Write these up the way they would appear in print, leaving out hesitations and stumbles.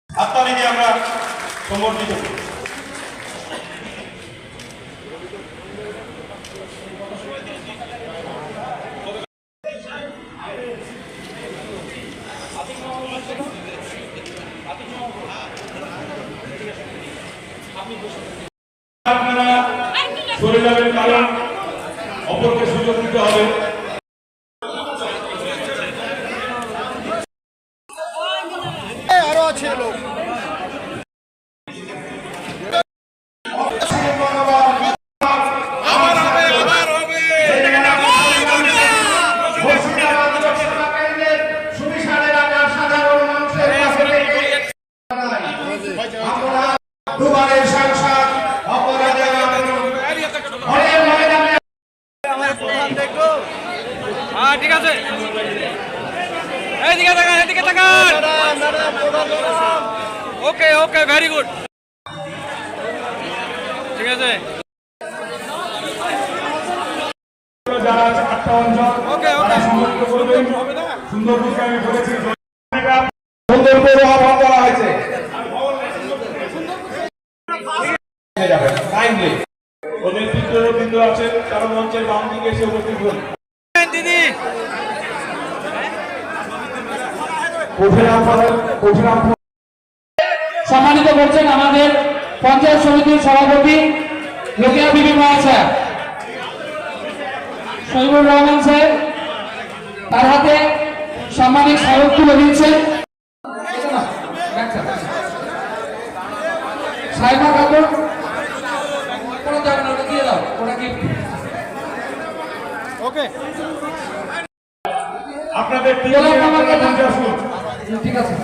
হাততালি দিয়ে আমরা সংগঠিত করি। আপনারা সরে যাবেন, কারণ অপরকে সুযোগ দিতে হবে। আরো আছে লোক দুবারের সাংসদ ঠিক আছে, এইদিকে তাকান, এদিকে তাকান। ওকে ওকে, ভেরি গুড, ঠিক আছে। যারা আছে 8টা অঞ্চল, ওকে ওকে, সুন্দরবনকে আমি বলেছি সুন্দরবন আহ্বান করা হয়েছে। ওদের বিন্দু আছে, তারা মঞ্চের বাম দিকে এসে উপস্থিত হন। দিদি সম্মানিত করছেন আমাদের পঞ্চায়েত সমিতির সভাপতি রোকেয়া বিবি মহাশয় শহীদুর রহমান সাহেব, তার হাতে সাম্মানিক স্মারক তুলে দিচ্ছেন সাইমা খাতুন। কোনো যাবে না, ওটা দিয়ে দাও, ওটা গিফট। ওকে, আপনাদের ঠিক আছে।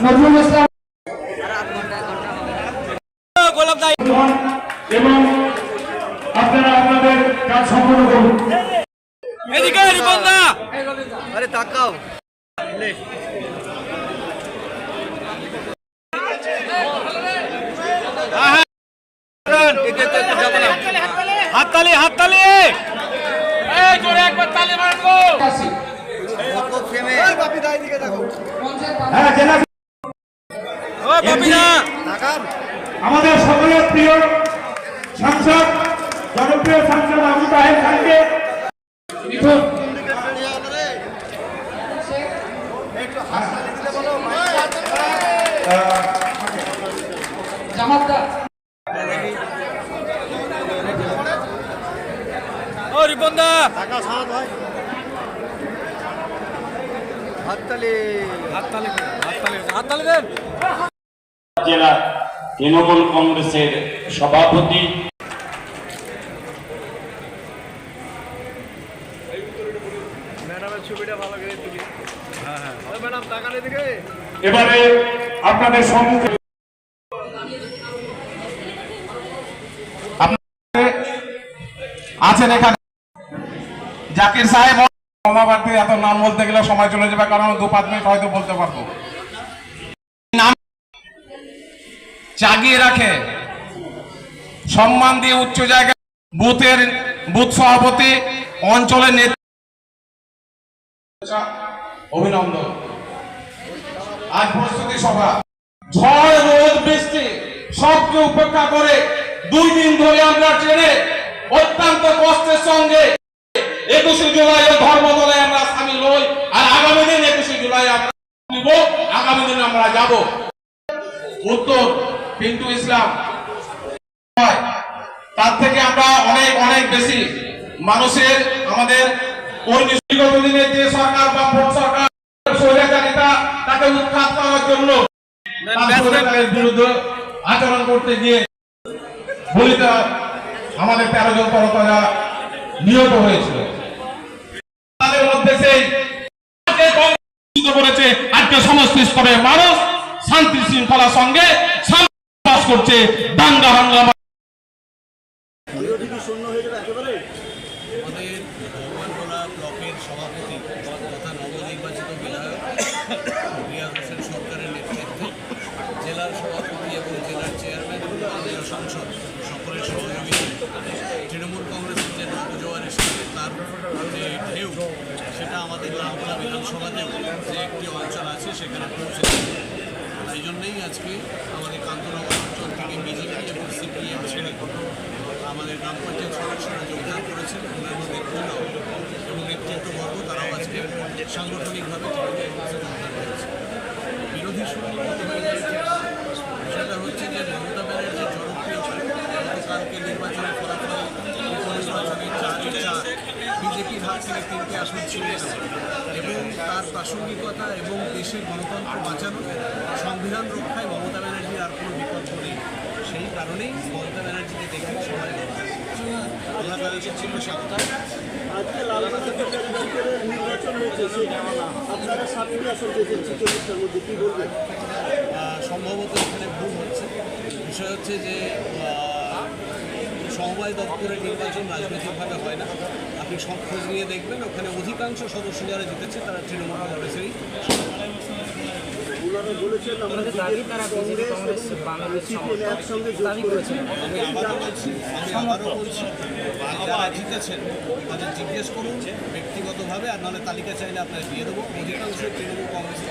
নজরুল ইসলাম এবং আপনারা আপনাদের কাজ সম্পন্ন করুন। এদিকে রিপনদা, আরে তাকাও। হাততালি হাততালি, এই জোরে একবার তালি মারবো। হ্যাঁ, জেলা ও বাপিনা, আমাদের সকলের প্রিয় সাংসদ, জনপ্রিয় সাংসদ আবু তাহের খানকে জামাতদার ও রিপনদা, হাততালি হাততালি হাততালি হাততালি দেন। জেলা তৃণমূল কংগ্রেসের সভাপতি ম্যাডামের ছবিটা ভালো করে তুলি। হ্যাঁ হ্যাঁ, ম্যাডাম তাকান এদিকে। এবারে আপনাদের সম্মুখে আছেন এখানে জাকির সাহেব। ক্ষমাপ্রার্থী, এত নাম বলতে গেলে সময় চলে যাবে, কারণ 2-5 মিনিট হয়তো বলতে পারবো। নাম জাগিয়ে রাখে, সম্মান দিয়ে উচ্চ জায়গায় বুথের বুথ সভাপতি, অঞ্চলের নেতা, অভিনন্দন। আজ প্রস্তুতি সভা, ঝড় রোদ বৃষ্টি সবকে উপেক্ষা করে 2 দিন ধরে আমরা ট্রেনে অত্যন্ত কষ্টের সঙ্গে 21শে জুলাই ধর্মতলে আমরা সামিল হই। আর আগামী দিন 21শে জুলাই আমরা নিব, আগামী দিন আমরা যাব। উত্তর পিন্টু ইসলাম, তার থেকে আমরা অনেক অনেক বেশি মানুষের আমাদের বিগত দিনের যে সরকার বা ভোট সরকার স্বৈরাচারিতা, তাকে উৎখাত করার জন্য বিরুদ্ধে আচরণ করতে গিয়ে বলিতে আমাদের 13 জন করতারা নিহত হয়েছিল। তাদের মধ্যে সেই করেছে আজকে সমস্ত স্তরের মানুষ শান্তি শৃঙ্খলার সঙ্গে বাস করছে। দাঙ্গা হাঙ্গামা আমাদের ভগবানগোলা ব্লকের সভাপতি তথা নবনির্বাচিত বিধায়ক রিয়াজ হোসেন সরকারের নেতৃত্বে জেলার সভাপতি এবং জেলার চেয়ারম্যান এবং মাননীয় সাংসদ সেটা আমাদের লালগোলা বিধানসভাতে যে একটি অঞ্চল আছে সেখানে পৌঁছে দেবে। এই জন্যই আজকে আমাদের কান্তনগর অঞ্চল থেকে বিজেপি এবং সিপিএম ছেড়ে আমাদের গ্রাম পঞ্চায়েত সদস্যরা যোগদান করেছেন, অন্যান্য নেতৃত্ব এবং নেতৃত্ববর্গ তারাও আজকে সাংগঠনিকভাবে তৃণমূল কংগ্রেসে যোগদান করেছে। বিরোধী শুরু হতে হয়ে গেছে, সেটা হচ্ছে যে মমতা ব্যানার্জির জনপ্রিয়তা গতকালকে নির্বাচনের ফলাফল উপনির্বাচনে 4-4 বিজেপির হাত থেকে 3টে আসন ছিনিয়ে নেওয়া এবং তার প্রাসঙ্গিকতা এবং দেশের গণতন্ত্র বাঁচানো, সংবিধান রক্ষায় মমতা ব্যানার্জির আর কোনো বিকল্প নেই। সেই কারণেই মমতা ব্যানার্জিকে দেখে সবাই আমরা কালকে ছিল 7টা। আজকে লালবাজার নির্বাচন হয়েছে, সেখানে আপনারা 7টি আসন পেয়েছেন 46টার মধ্যে, কি বলবেন? সম্ভবত এখানে ভুল হচ্ছে। বিষয় হচ্ছে যে সমবায় দপ্তরের নির্বাচন রাজনৈতিকভাবে হয় না। আপনি সব খোঁজ নিয়ে দেখবেন, ওখানে অধিকাংশ সদস্য যারা জিতেছে তারা তৃণমূল কংগ্রেসেরই। ওনারা বলেছেন আমরা কংগ্রেস এবং সিপিএম একসঙ্গে যোগ করেছি। আমি আবারও বলছি যারা জিতেছেন তাদের জিজ্ঞেস করুন ব্যক্তিগতভাবে, আর নাহলে তালিকা চাইলে আপনার দিয়ে দেবো। অধিকাংশ তৃণমূল কংগ্রেসের